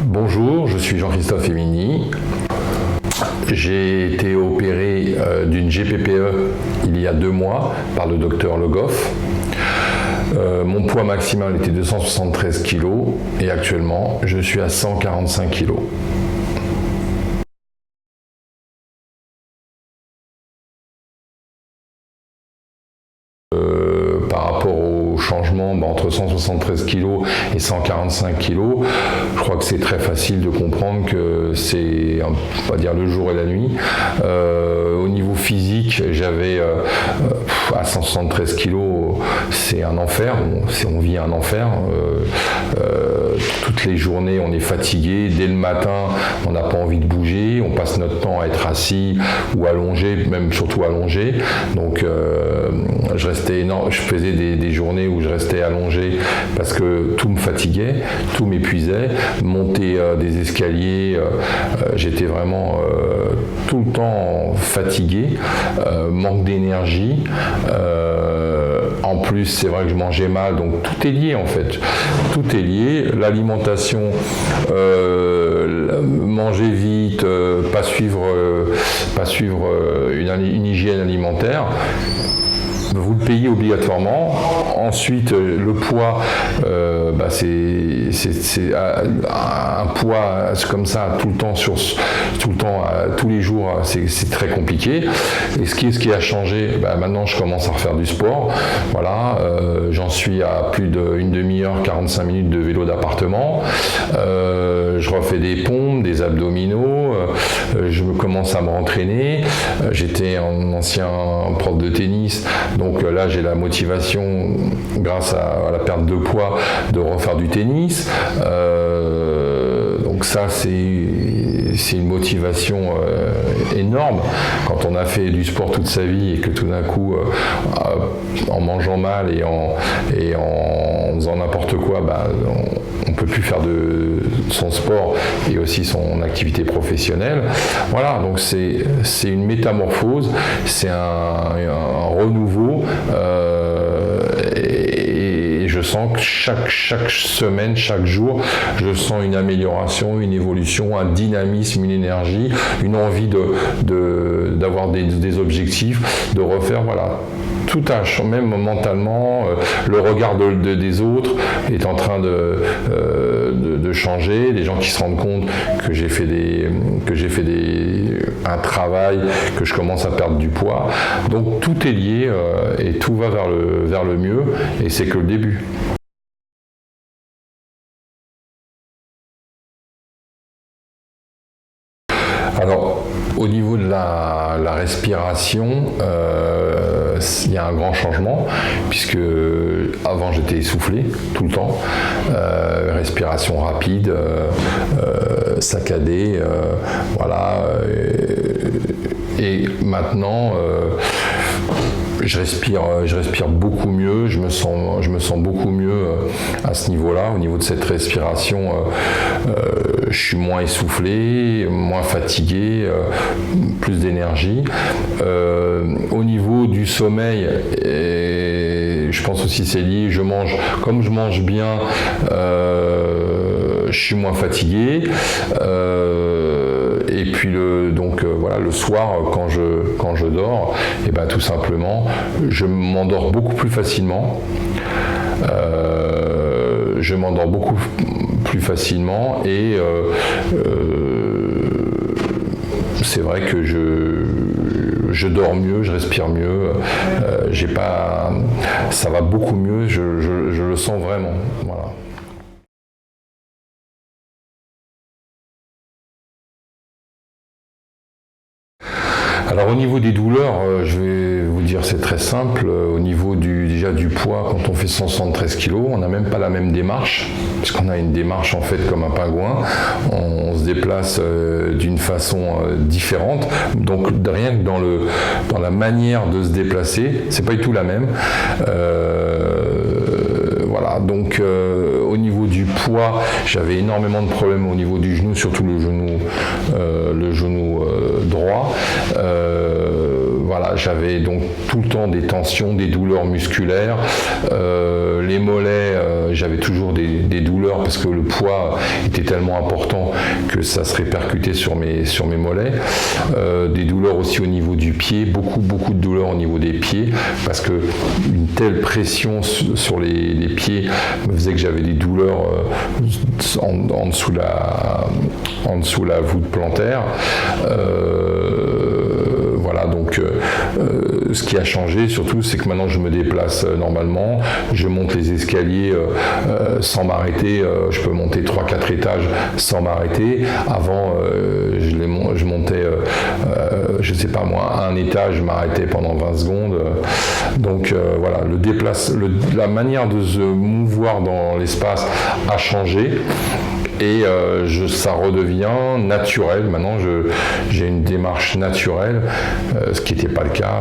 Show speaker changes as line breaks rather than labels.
Bonjour, je suis Jean-Christophe Emini. J'ai été opéré d'une GPPE il y a 2 mois par le docteur Le Goff. Mon poids maximal était de 173 kg et actuellement je suis à 145 kg. Par rapport au changement entre 173 kg et 145 kg, je crois que c'est très facile de comprendre que c'est, on va dire, le jour et la nuit. Au niveau physique, j'avais à 173 kg, c'est un enfer, on vit un enfer. Toutes les journées, on est fatigué. Dès le matin, on n'a pas envie de bouger. On passe notre temps à être assis ou allongé, même surtout allongé. Donc, je faisais des journées où je restais allongé parce que tout me fatiguait, tout m'épuisait. Monter des escaliers, j'étais vraiment tout le temps fatigué, manque d'énergie. En plus, c'est vrai que je mangeais mal, donc tout est lié en fait. Tout est lié. L'alimentation, manger vite, pas suivre une hygiène alimentaire. Vous le payez obligatoirement. Ensuite, le poids, c'est un poids comme ça tout le temps, tous les jours, c'est très compliqué. Et ce qui a changé, maintenant je commence à refaire du sport. Voilà, j'en suis à plus d'une demi-heure, 45 minutes de vélo d'appartement. Je refais des pompes, des abdominaux. Je commence à me rentraîner. J'étais un ancien prof de tennis. Donc là, j'ai la motivation, grâce à la perte de poids, de refaire du tennis. Donc ça, c'est une motivation énorme. Quand on a fait du sport toute sa vie et que tout d'un coup, en mangeant mal et en faisant n'importe quoi, on ne peut plus faire de son sport et aussi son activité professionnelle. Voilà, donc c'est une métamorphose, c'est un renouveau. Et je sens que chaque semaine, chaque jour, je sens une amélioration, une évolution, un dynamisme, une énergie, une envie d'avoir des objectifs, de refaire, voilà. Tout a changé, même mentalement, le regard des autres est en train de changer. Les gens qui se rendent compte que j'ai fait un travail, que je commence à perdre du poids. Donc tout est lié et tout va vers le mieux et c'est que le début. Alors, au niveau de la respiration, il y a un grand changement, puisque avant j'étais essoufflé tout le temps, respiration rapide, saccadée, voilà. Et maintenant, je respire beaucoup mieux, je me sens beaucoup mieux à ce niveau-là. Au niveau de cette respiration, je suis moins essoufflé, moins fatigué, plus d'énergie. Au niveau du sommeil, je pense aussi c'est lié, comme je mange bien, je suis moins fatigué. Et puis voilà, le soir quand je dors, tout simplement je m'endors beaucoup plus facilement. Et c'est vrai que je dors mieux, je respire mieux, ça va beaucoup mieux, je le sens vraiment. Voilà. Alors au niveau des douleurs, je vais vous dire c'est très simple. Au niveau déjà du poids, quand on fait 173 kg, on n'a même pas la même démarche, puisqu'on a une démarche en fait comme un pingouin. On se déplace d'une façon différente. Donc rien que dans la manière de se déplacer, c'est pas du tout la même. Voilà, donc au niveau du poids, j'avais énormément de problèmes au niveau du genou, surtout le genou droit. voilà, j'avais donc tout le temps des tensions, des douleurs musculaires. Les mollets, j'avais toujours des douleurs parce que le poids était tellement important que ça se répercutait sur mes mollets. Des douleurs aussi au niveau du pied, beaucoup de douleurs au niveau des pieds parce que une telle pression sur les pieds me faisait que j'avais des douleurs en dessous la voûte plantaire. Voilà, donc ce qui a changé surtout, c'est que maintenant je me déplace normalement, je monte les escaliers sans m'arrêter, je peux monter 3-4 étages sans m'arrêter. Avant, je montais, je sais pas moi, un étage, je m'arrêtais pendant 20 secondes. Donc voilà, la manière de se mouvoir dans l'espace a changé. Et ça redevient naturel. Maintenant, j'ai une démarche naturelle, ce qui n'était pas le cas